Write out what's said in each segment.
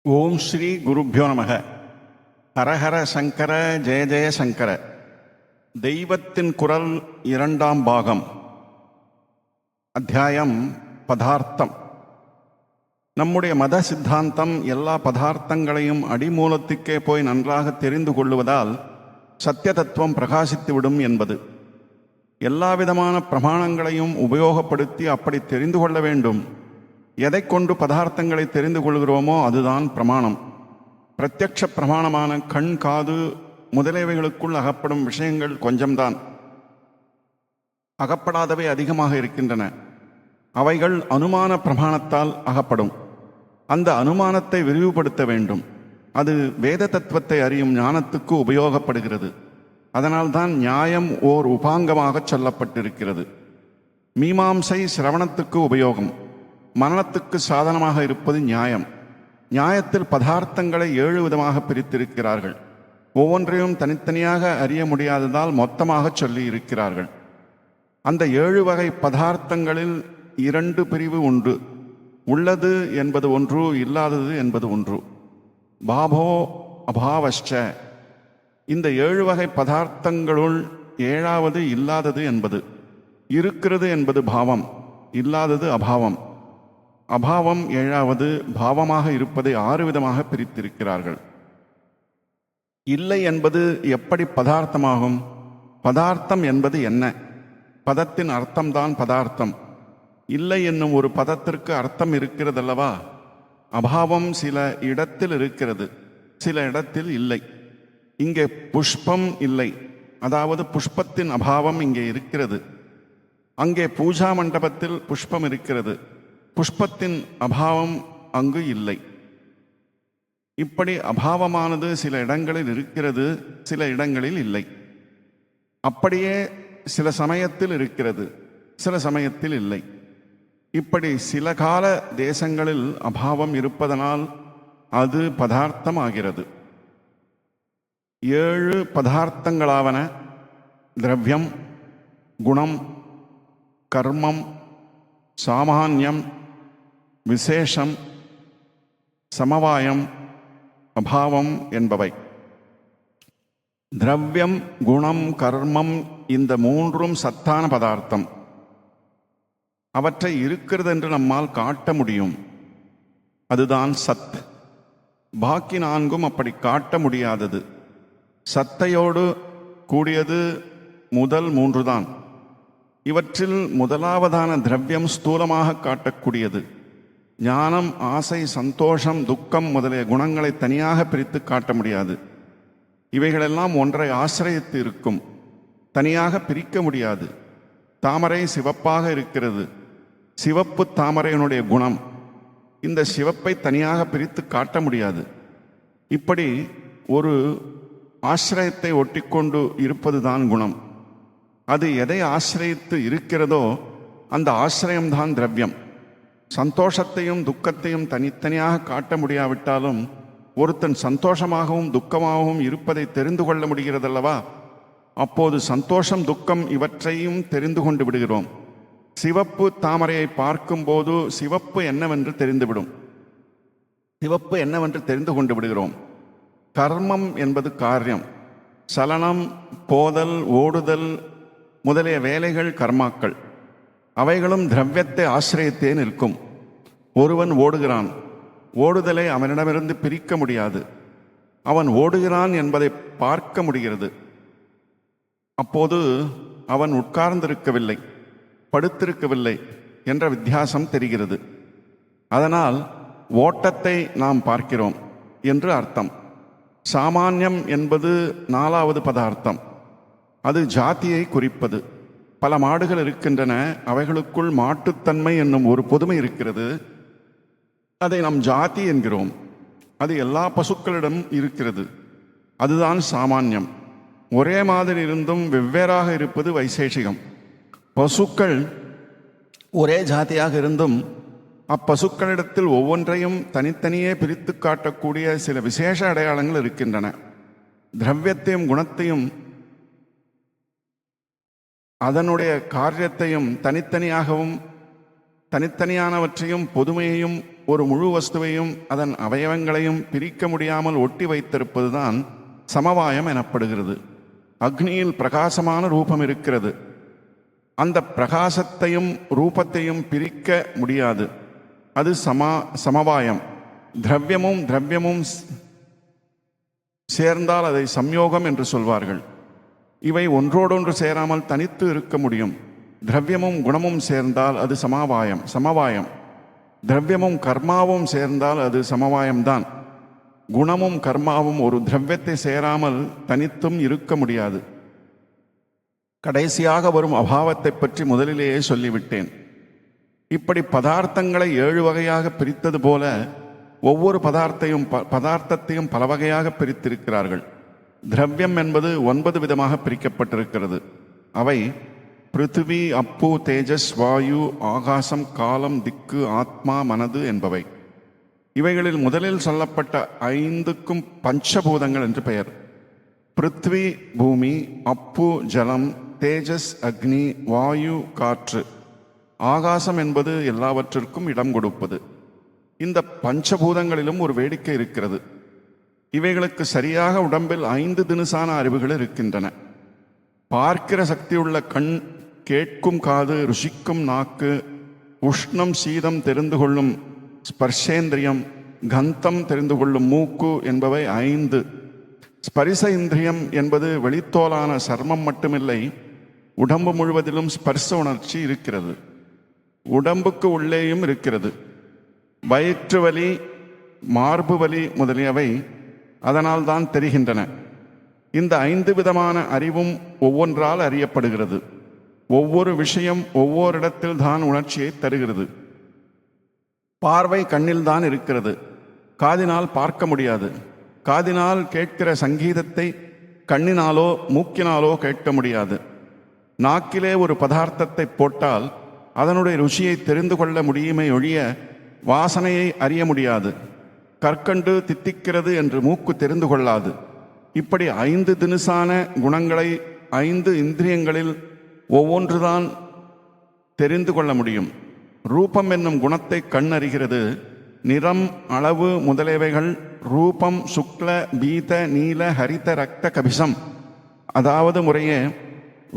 ஓம் ஸ்ரீ குருப்யோ நமக. ஹரஹர சங்கர ஜெய ஜெய சங்கர. தெய்வத்தின் குரல் இரண்டாம் பாகம். அத்தியாயம் பதார்த்தம். நம்முடைய மத சித்தாந்தம் எல்லா பதார்த்தங்களையும் அடிமூலத்துக்கே போய் நன்றாக தெரிந்து கொள்ளுவதால் சத்திய தத்துவம் பிரகாசித்துவிடும் என்பது. எல்லாவிதமான பிரமாணங்களையும் உபயோகப்படுத்தி அப்படி தெரிந்து கொள்ள வேண்டும். எதை கொண்டு பதார்த்தங்களை தெரிந்து கொள்கிறோமோ அதுதான் பிரமாணம். பிரத்யக்ஷ பிரமாணமான கண், காது முதலியவைகளுக்குள் அகப்படும் விஷயங்கள் கொஞ்சம்தான். அகப்படாதவை அதிகமாக இருக்கின்றன. அவைகள் அனுமான பிரமாணத்தால் அகப்படும். அந்த அனுமானத்தை விரிவுபடுத்த வேண்டும். அது வேத தத்துவத்தை அறியும் ஞானத்துக்கு உபயோகப்படுகிறது. அதனால்தான் நியாயம் ஓர் உபாங்கமாக சொல்லப்பட்டிருக்கிறது. மீமாம்சை சிரவணத்துக்கு உபயோகம். மரணத்துக்கு சாதனமாக இருப்பது நியாயம். நியாயத்தில் பதார்த்தங்களை 7 விதமாக பிரித்திருக்கிறார்கள். ஒவ்வொன்றையும் தனித்தனியாக அறிய முடியாததால் மொத்தமாக சொல்லி இருக்கிறார்கள். அந்த 7 வகை பதார்த்தங்களில் 2 பிரிவு உண்டு. உள்ளது என்பது ஒன்று, இல்லாதது என்பது ஒன்று. பாபோ அபாவஷ்ச. இந்த 7 வகை பதார்த்தங்களுள் 7வது இல்லாதது என்பது. இருக்கிறது என்பது பாவம், இல்லாதது அபாவம். அபாவம் 7வது, பாவமாக இருப்பதை 6 விதமாக பிரித்திருக்கிறார்கள். இல்லை என்பது எப்படி பதார்த்தமாகும்? பதார்த்தம் என்பது என்ன? பதத்தின் அர்த்தம்தான் பதார்த்தம். இல்லை என்னும் ஒரு பதத்திற்கு அர்த்தம் இருக்கிறதல்லவா? அபாவம் சில இடத்தில் இருக்கிறது, சில இடத்தில் இல்லை. இங்கே புஷ்பம் இல்லை, அதாவது புஷ்பத்தின் அபாவம் இங்கே இருக்கிறது. அங்கே பூஜா மண்டபத்தில் புஷ்பம் இருக்கிறது, புஷ்பத்தின் அபாவம் அங்கு இல்லை. இப்படி அபாவமானது சில இடங்களில் இருக்கிறது, சில இடங்களில் இல்லை. அப்படியே சில சமயத்தில் இருக்கிறது, சில சமயத்தில் இல்லை. இப்படி சில கால தேசங்களில் அபாவம் இருப்பதனால் அது பதார்த்தம் ஆகிறது. 7 பதார்த்தங்களாவன திரவியம், குணம், கர்மம், சாமான்யம், விசேஷம், சமவாயம், அபாவம் என்பவை. திரவியம், குணம், கர்மம் இந்த 3ம் சத்தான பதார்த்தம். அவற்றை இருக்கிறது என்று நம்மால் காட்ட முடியும். அதுதான் சத். பாக்கி 4ம் அப்படி காட்ட முடியாதது. சத்தையோடு கூடியது முதல் 3 தான். இவற்றில் முதலாவதான திரவியம் ஸ்தூலமாக காட்டக்கூடியது. ஞானம், ஆசை, சந்தோஷம், துக்கம் முதலிய குணங்களை தனியாக பிரித்து காட்ட முடியாது. இவைகளெல்லாம் ஒன்றை ஆசிரியத்து இருக்கும், தனியாக பிரிக்க முடியாது. தாமரை சிவப்பாக இருக்கிறது, சிவப்பு தாமரையினுடைய குணம். இந்த சிவப்பை தனியாக பிரித்து காட்ட முடியாது. இப்படி ஒரு ஆசிரியத்தை ஒட்டிக்கொண்டு இருப்பதுதான் குணம். அது எதை ஆசிரியத்து இருக்கிறதோ அந்த ஆசிரியம்தான் திரவியம். சந்தோஷத்தையும் துக்கத்தையும் தனித்தனியாக காட்ட முடியாவிட்டாலும் ஒருத்தன் சந்தோஷமாகவும் துக்கமாகவும் இருப்பதை தெரிந்து கொள்ள முடிகிறதல்லவா? அப்போது சந்தோஷம், துக்கம் இவற்றையும் தெரிந்து கொண்டு விடுகிறோம். சிவப்பு தாமரையை பார்க்கும்போது சிவப்பு என்னவென்று தெரிந்துவிடும், சிவப்பு என்னவென்று தெரிந்து கொண்டு விடுகிறோம். கர்மம் என்பது காரியம். சலனம், போதல், ஓடுதல் முதலிய வேலைகள் கர்மாக்கள். அவைகளும் திரவியத்தை ஆசிரியத்தே நிற்கும். ஒருவன் ஓடுகிறான், ஓடுதலை அவனிடமிருந்து பிரிக்க முடியாது. அவன் ஓடுகிறான் என்பதை பார்க்க முடிகிறது. அப்போது அவன் உட்கார்ந்திருக்கவில்லை, படுத்திருக்கவில்லை என்ற வித்தியாசம் தெரிகிறது. அதனால் ஓட்டத்தை நாம் பார்க்கிறோம் என்று அர்த்தம். சாமான்யம் என்பது 4வது பதார்த்தம். அது ஜாதியை குறிப்பது. பல மாடுகள் இருக்கின்றன, அவைகளுக்குள் மாட்டுத்தன்மை என்னும் ஒரு பொதுமை இருக்கிறது. அதை நாம் ஜாதி என்கிறோம். அது எல்லா பசுக்களிடம் இருக்கிறது. அதுதான் சாமான்யம். ஒரே மாதிரி இருந்தும் வெவ்வேறாக இருப்பது வைசேஷிகம். பசுக்கள் ஒரே ஜாதியாக இருந்தும் அப்பசுக்களிடத்தில் ஒவ்வொன்றையும் தனித்தனியே பிரித்து காட்டக்கூடிய சில விசேஷ அடையாளங்கள் இருக்கின்றன. திரவியத்தையும் குணத்தையும் அதனுடைய காரியத்தையும் தனித்தனியாகவும் தனித்தனியானவற்றையும் பொதுமையையும் ஒரு முழு வஸ்துவையும் அதன் அவயவங்களையும் பிரிக்க முடியாமல் ஒட்டி வைத்திருப்பதுதான் சமவாயம் எனப்படுகிறது. அக்னியில் பிரகாசமான ரூபம் இருக்கிறது. அந்த பிரகாசத்தையும் ரூபத்தையும் பிரிக்க முடியாது. அது சமவாயம். திரவியமும் சேர்ந்தால் அதை சம்யோகம் என்று சொல்வார்கள். இவை ஒன்றோடொன்று சேராமல் தனித்து இருக்க முடியும். திரவியமும் குணமும் சேர்ந்தால் அது சமவாயம். திரவியமும் கர்மாவும் சேர்ந்தால் அது சமவாயம்தான். குணமும் கர்மாவும் ஒரு திரவியத்தை சேராமல் தனித்தும் இருக்க முடியாது. கடைசியாக வரும் அபாவத்தை பற்றி முதலிலேயே சொல்லிவிட்டேன். இப்படி பதார்த்தங்களை 7 வகையாக பிரித்தது போல ஒவ்வொரு பதார்த்தத்தையும் பல வகையாக பிரித்திருக்கிறார்கள். திரவியம் என்பது 9 விதமாக பிரிக்கப்பட்டிருக்கிறது. அவை பிருத்திவி, அப்பு, தேஜஸ், வாயு, ஆகாசம், காலம், திக்கு, ஆத்மா, மனது என்பவை. இவைகளில் முதலில் சொல்லப்பட்ட 5க்கும் பஞ்சபூதங்கள் என்று பெயர். பிருத்வி பூமி, அப்பு ஜலம், தேஜஸ் அக்னி, வாயு காற்று, ஆகாசம் என்பது எல்லாவற்றிற்கும் இடம் கொடுப்பது. இந்த பஞ்சபூதங்களிலும் ஒரு வேடிக்கை இருக்கிறது. இவைகளுக்கு சரியாக உடம்பில் 5 தினுசான அறிவுகள் இருக்கின்றன. பார்க்கிற சக்தியுள்ள கண், கேட்கும் காது, ருசிக்கும் நாக்கு, உஷ்ணம் சீதம் தெரிந்து கொள்ளும் ஸ்பர்ஷேந்திரியம், கந்தம் தெரிந்து கொள்ளும் மூக்கு என்பவை 5. ஸ்பரிச இந்திரியம் என்பது வெளித்தோலான சர்மம் மட்டுமில்லை, உடம்பு முழுவதிலும் ஸ்பர்ச உணர்ச்சி இருக்கிறது. உடம்புக்கு உள்ளேயும் இருக்கிறது. வயிற்று வலி, மார்பு வலி முதலியவை அதனால் தான் தெரிகின்றன. இந்த 5 விதமான அறிவும் ஒவ்வொன்றால் அறியப்படுகிறது. ஒவ்வொரு விஷயம் ஒவ்வொரு இடத்தில் தான் உணர்ச்சியை தருகிறது. பார்வை கண்ணில் தான் இருக்கிறது. காதினால் பார்க்க முடியாது. காதினால் கேட்கிற சங்கீதத்தை கண்ணினாலோ மூக்கினாலோ கேட்க முடியாது. நாக்கிலே ஒரு பதார்த்தத்தை போட்டால் அதனுடைய ருசியை தெரிந்து கொள்ள முடியுமே ஒழிய வாசனையை அறிய முடியாது. கற்கண்டு தித்திக்கிறது என்று மூக்கு தெரிந்து கொள்ளாது. இப்படி 5 தினுசான குணங்களை 5 இந்திரியங்களில் ஒவ்வொன்றுதான் தெரிந்து கொள்ள முடியும். ரூபம் என்னும் குணத்தை கண் அறிகிறது. நிறம், அளவு முதலியவைகள் ரூபம், சுக்ல, பீத, நீல, ஹரித, ரக்த, கபிசம், அதாவது முறையே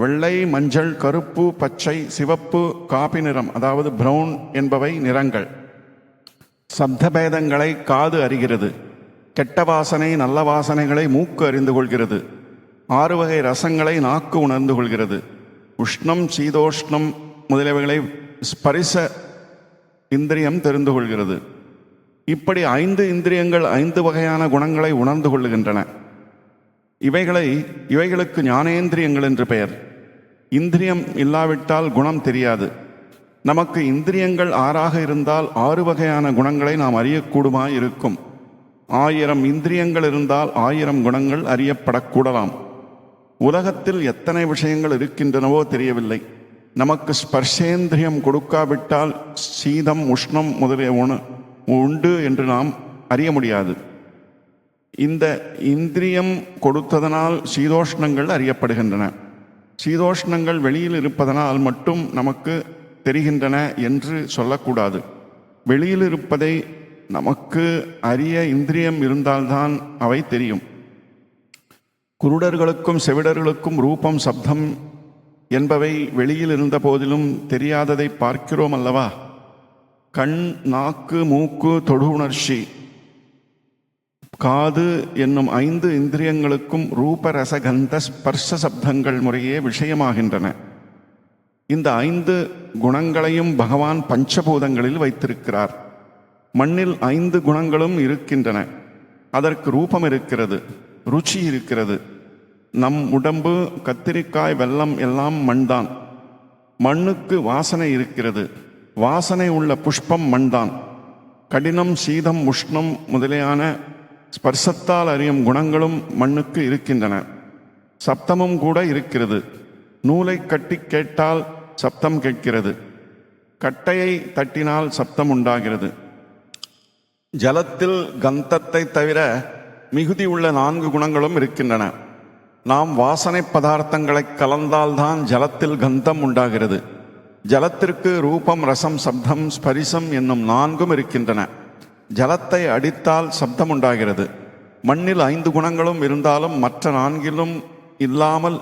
வெள்ளை, மஞ்சள், கருப்பு, பச்சை, சிவப்பு, காபி நிறம், அதாவது பிரவுன் என்பவை நிறங்கள். சப்தபேதங்களை காது அறிகிறது. கெட்ட வாசனை, நல்ல வாசனைகளை மூக்கு அறிந்து கொள்கிறது. 6 வகை ரசங்களை நாக்கு உணர்ந்து கொள்கிறது. உஷ்ணம், சீதோஷ்ணம் முதலியவைகளை ஸ்பரிச இந்திரியம் தெரிந்து கொள்கிறது. இப்படி 5 இந்திரியங்கள் 5 வகையான குணங்களை உணர்ந்து கொள்ளுகின்றன. இவைகளுக்கு ஞானேந்திரியங்கள் என்று பெயர். இந்திரியம் இல்லாவிட்டால் குணம் தெரியாது. நமக்கு இந்திரியங்கள் 6ஆக இருந்தால் 6 வகையான குணங்களை நாம் அறியக்கூடுமாய் இருக்கும். 1000 இந்திரியங்கள் இருந்தால் 1000 குணங்கள் அறியப்படக்கூடலாம். உலகத்தில் எத்தனை விஷயங்கள் இருக்கின்றனவோ தெரியவில்லை. நமக்கு ஸ்பர்ஷேந்திரியம் கொடுக்காவிட்டால் சீதம், உஷ்ணம் முதலிய உண்டு என்று நாம் அறிய முடியாது. இந்த இந்திரியம் கொடுத்ததனால் சீதோஷ்ணங்கள் அறியப்படுகின்றன. சீதோஷ்ணங்கள் வெளியில் இருப்பதனால் மட்டும் நமக்கு தெரிகின்றன என்று சொல்லக்கூடாது. வெளியில் இருப்பதை நமக்கு அறிய இந்திரியம் இருந்தால்தான் அவை தெரியும். குருடர்களுக்கும் செவிடர்களுக்கும் ரூபம், சப்தம் என்பவை வெளியில் இருந்த போதிலும் தெரியாததை பார்க்கிறோம் அல்லவா? கண், நாக்கு, மூக்கு, தொடு உணர்ச்சி, காது என்னும் 5 இந்திரியங்களுக்கும் ரூப, ரச, கந்த, ஸ்பர்ஷ சப்தங்கள் முறையே விஷயமாகின்றன. இந்த 5 குணங்களையும் பகவான் பஞ்சபூதங்களில் வைத்திருக்கிறார். மண்ணில் 5 குணங்களும் இருக்கின்றன. அதற்கு ரூபம் இருக்கிறது, ருச்சி இருக்கிறது. நம் உடம்பு, கத்திரிக்காய், வெல்லம் எல்லாம் மண்தான். மண்ணுக்கு வாசனை இருக்கிறது. வாசனை உள்ள புஷ்பம் மண்தான். கடினம், சீதம், உஷ்ணம் முதலியான ஸ்பர்சத்தால் அறியும் குணங்களும் மண்ணுக்கு இருக்கின்றன. சப்தமும் கூட இருக்கிறது. நூலை கட்டி கேட்டால் சப்தம் கேட்கிறது. கட்டையை தட்டினால் சப்தம் உண்டாகிறது. ஜலத்தில் கந்தத்தை தவிர மிகுதி உள்ள 4 குணங்களும் இருக்கின்றன. நாம் வாசனை பதார்த்தங்களை கலந்தால்தான் ஜலத்தில் கந்தம் உண்டாகிறது. ஜலத்திற்கு ரூபம், ரசம், சப்தம், ஸ்பரிசம் என்னும் 4ம் இருக்கின்றன. ஜலத்தை அடித்தால் சப்தம் உண்டாகிறது. மண்ணில் 5 குணங்களும் இருந்தாலும் மற்ற 4லும் இல்லாமல்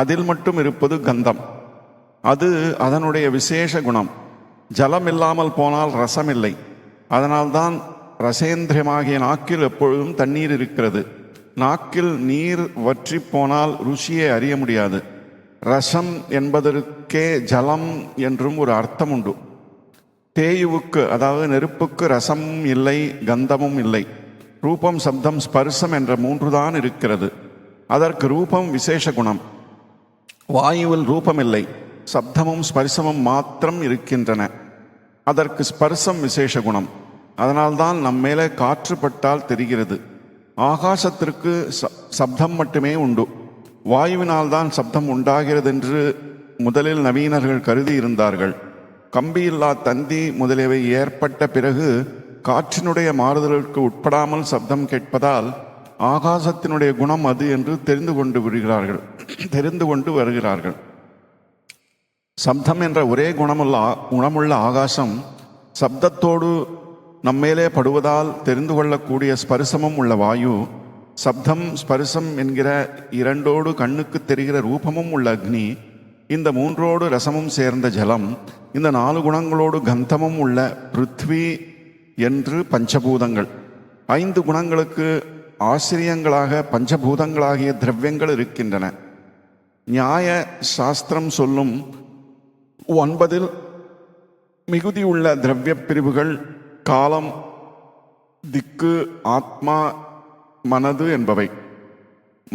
அதில் மட்டும் இருப்பது கந்தம். அது அதனுடைய விசேஷ குணம். ஜலம் இல்லாமல் போனால் ரசம் இல்லை. அதனால்தான் ரசேந்திரியமாகிய நாக்கில் எப்பொழுதும் தண்ணீர் இருக்கிறது. நாக்கில் நீர் வற்றி போனால் ருசியை அறிய முடியாது. ரசம் என்பதற்கே ஜலம் என்றும் ஒரு அர்த்தம் உண்டு. தேயுவுக்கு, அதாவது நெருப்புக்கு ரசமும் இல்லை, கந்தமும் இல்லை. ரூபம், சப்தம், ஸ்பர்சம் என்ற 3 தான் இருக்கிறது. அதற்கு ரூபம் விசேஷ குணம். வாயுவில் ரூபம் இல்லை, சப்தமும் ஸ்பர்சமும் மாத்திரம் இருக்கின்றன. அதற்கு ஸ்பர்சம் விசேஷ குணம். அதனால்தான் நம்மேலே காற்று பட்டால் தெரிகிறது. ஆகாசத்திற்கு சப்தம் மட்டுமே உண்டு. வாயுவினால்தான் சப்தம் உண்டாகிறது என்று முதலில் நவீனர்கள் கருதி இருந்தார்கள். கம்பியில்லா தந்தி முதலியவை ஏற்பட்ட பிறகு காற்றினுடைய மாறுதலுக்கு உட்படாமல் சப்தம் கேட்பதால் ஆகாசத்தினுடைய குணம் அது என்று தெரிந்து கொண்டு வருகிறார்கள். சப்தம் என்ற ஒரே குணமுள்ள ஆகாசம் சப்தத்தோடு நம்மேலே படுவதால் தெரிந்து கொள்ளக்கூடிய ஸ்பரிசமும் உள்ள வாயு, சப்தம் ஸ்பரிசம் என்கிற 2ஓடு கண்ணுக்கு தெரிகிற ரூபமும் உள்ள அக்னி, இந்த 3ஓடு ரசமும் சேர்ந்த ஜலம், இந்த 4 குணங்களோடு கந்தமும் உள்ள பிருத்வி என்று பஞ்சபூதங்கள். 5 குணங்களுக்கு ஆசிரியங்களாக பஞ்சபூதங்களாகிய திரவியங்கள் இருக்கின்றன. நியாய சாஸ்திரம் சொல்லும் 9 மிகுதியுள்ள திரவிய பிரிவுகள் காலம், திக்கு, ஆத்மா, மனது என்பவை.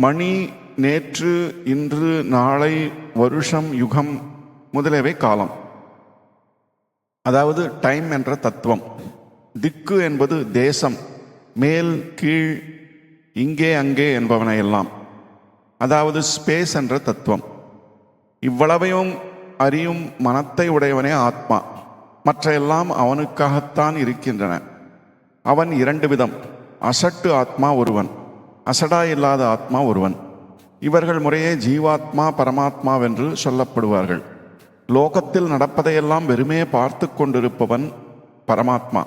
மணி, நேற்று, இன்று, நாளை, வருஷம், யுகம் முதலியவை காலம், அதாவது டைம் என்ற தத்துவம். திக்கு என்பது தேசம், மேல், கீழ், இங்கே, அங்கே என்பவனையெல்லாம், அதாவது ஸ்பேஸ் என்ற தத்துவம். இவ்வளவையும் அறியும் மனத்தை உடையவனே ஆத்மா. மற்ற எல்லாம் அவனுக்காகத்தான் இருக்கின்றன. அவன் 2 விதம். அசட்டு ஆத்மா ஒருவன், அசடா இல்லாத ஆத்மா ஒருவன். இவர்கள் முறையே ஜீவாத்மா, பரமாத்மாவென்று சொல்லப்படுவார்கள். லோகத்தில் நடப்பதையெல்லாம் வெறுமே பார்த்து கொண்டிருப்பவன் பரமாத்மா.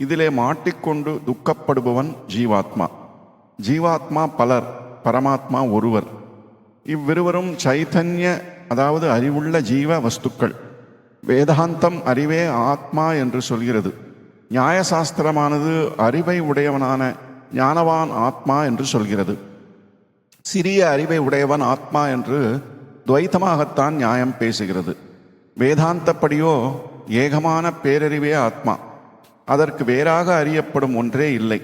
இதிலே மாட்டிக்கொண்டு துக்கப்படுபவன் ஜீவாத்மா. ஜீவாத்மா பலர், பரமாத்மா ஒருவர். இவ்விருவரும் சைத்தன்ய, அதாவது அறிவுள்ள ஜீவ வஸ்துக்கள். வேதாந்தம் அறிவே ஆத்மா என்று சொல்கிறது. நியாயசாஸ்திரமானது அறிவை உடையவனான ஞானவான் ஆத்மா என்று சொல்கிறது. சிறிய அறிவை உடையவன் ஆத்மா என்று துவைத்தமாகத்தான் நியாயம் பேசுகிறது. வேதாந்தப்படியோ ஏகமான பேரறிவே ஆத்மா. அதற்கு வேறாக அறியப்படும் ஒன்றே இல்லை.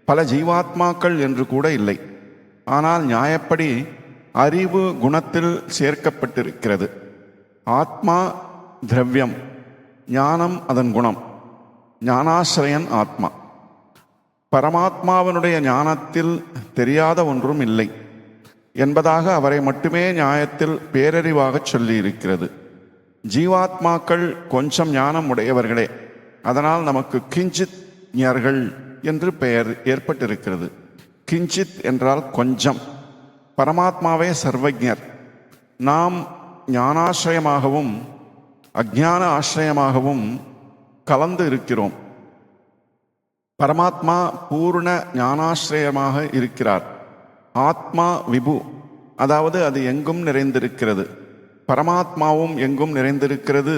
பல ஜீவாத்மாக்கள் என்று கூட இல்லை. ஆனால் நியாயப்படி அறிவு குணத்தில் சேர்க்கப்பட்டிருக்கிறது. ஆத்மா திரவியம், ஞானம் அதன் குணம். ஞானாசிரயன் ஆத்மா. பரமாத்மாவினுடைய ஞானத்தில் தெரியாத ஒன்றும் இல்லை என்பதாக அவரை மட்டுமே நியாயத்தில் பேரறிவாக சொல்லியிருக்கிறது. ஜீவாத்மாக்கள் கொஞ்சம் ஞானம் உடையவர்களே. அதனால் நமக்கு கிஞ்சித் ஞர்கள் என்று பெயர் ஏற்பட்டிருக்கிறது. கிஞ்சித் என்றால் கொஞ்சம். பரமாத்மாவே சர்வஜர். நாம் ஞானாசிரயமாகவும் அஜ்ஞான ஆசிரயமாகவும் கலந்து இருக்கிறோம். பரமாத்மா பூர்ண ஞானாசிரயமாக இருக்கிறார். ஆத்மா விபு, அதாவது அது எங்கும் நிறைந்திருக்கிறது. பரமாத்மாவும் எங்கும் நிறைந்திருக்கிறது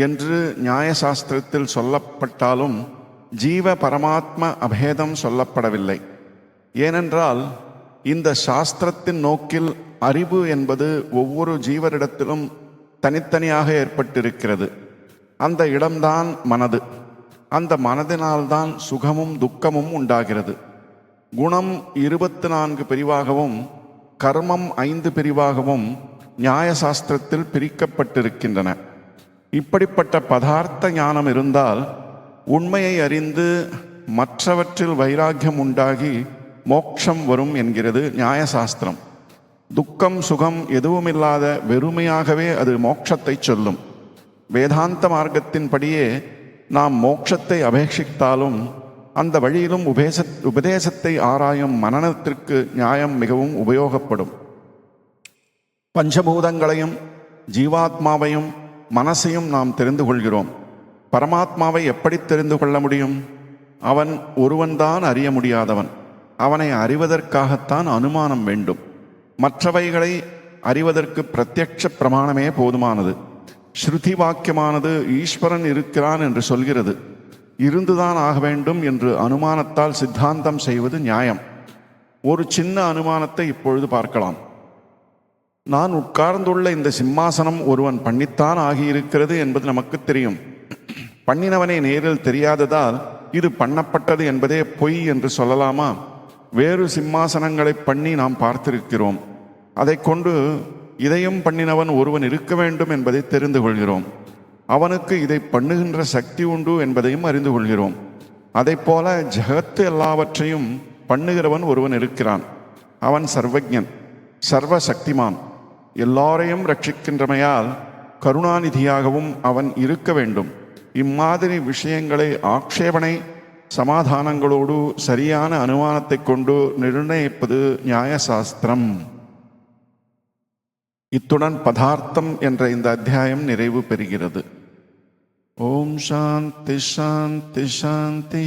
என்று நியாயசாஸ்திரத்தில் சொல்லப்பட்டாலும் ஜீவ பரமாத்ம அபேதம் சொல்லப்படவில்லை. ஏனென்றால் இந்த சாஸ்திரத்தின் நோக்கில் அறிவு என்பது ஒவ்வொரு ஜீவரிடத்திலும் தனித்தனியாக ஏற்பட்டிருக்கிறது. அந்த இடம்தான் மனது. அந்த மனதினால்தான் சுகமும் துக்கமும் உண்டாகிறது. குணம் 24 பிரிவாகவும் கர்மம் 5 பிரிவாகவும் நியாயசாஸ்திரத்தில் பிரிக்கப்பட்டிருக்கின்றன. இப்படிப்பட்ட பதார்த்த ஞானம் இருந்தால் உண்மையை அறிந்து மற்றவற்றில் வைராக்கியம் உண்டாகி மோட்சம் வரும் என்கிறது நியாயசாஸ்திரம். துக்கம் சுகம் எதுவுமில்லாத வெறுமையாகவே அது மோட்சத்தை சொல்லும். வேதாந்த மார்க்கத்தின்படியே நாம் மோட்சத்தை அபேட்சித்தாலும் அந்த வழியிலும் உபதேசத்தை ஆராயும் மனனத்திற்கு நியாயம் மிகவும் உபயோகப்படும். பஞ்சபூதங்களையும் ஜீவாத்மாவையும் மனசையும் நாம் தெரிந்து கொள்கிறோம். பரமாத்மாவை எப்படி தெரிந்து கொள்ள முடியும்? அவன் ஒருவன்தான் அறிய முடியாதவன். அவனை அறிவதற்காகத்தான் அனுமானம் வேண்டும். மற்றவைகளை அறிவதற்கு பிரத்யட்ச பிரமாணமே போதுமானது. ஸ்ருதி வாக்கியமானது ஈஸ்வரன் இருக்கிறான் என்று சொல்கிறது. இருந்துதான் ஆக வேண்டும் என்று அனுமானத்தால் சித்தாந்தம் செய்வது நியாயம். ஒரு சின்ன அனுமானத்தை இப்பொழுது பார்க்கலாம். நான் உட்கார்ந்துள்ள இந்த சிம்மாசனம் ஒருவன் பண்ணித்தான் ஆகியிருக்கிறது என்பது நமக்கு தெரியும். பண்ணினவனை நேரில் தெரியாததால் இது பண்ணப்பட்டது என்பதே பொய் என்று சொல்லலாமா? வேறு சிம்மாசனங்களை பண்ணி நாம் பார்த்திருக்கிறோம். அதை கொண்டு இதையும் பண்ணினவன் ஒருவன் இருக்க வேண்டும் என்பதை தெரிந்து கொள்கிறோம். அவனுக்கு இதை பண்ணுகின்ற சக்தி உண்டு என்பதையும் அறிந்து கொள்கிறோம். அதை போல ஜகத்து எல்லாவற்றையும் பண்ணுகிறவன் ஒருவன் இருக்கிறான். அவன் சர்வஜன், சர்வ சக்திமான், எல்லாரையும் ரட்சிக்கின்றமையால் கருணாநிதியாகவும் அவன் இருக்க வேண்டும். இம்மாதிரி விஷயங்களை ஆக்ஷேபனை சமாதானங்களோடு சரியான அனுமானத்தை கொண்டு நிர்ணயிப்பது நியாயசாஸ்திரம். இத்துடன் பதார்த்தம் என்ற இந்த அத்தியாயம் நிறைவு பெறுகிறது. ஓம் சாந்தி சாந்தி சாந்தி.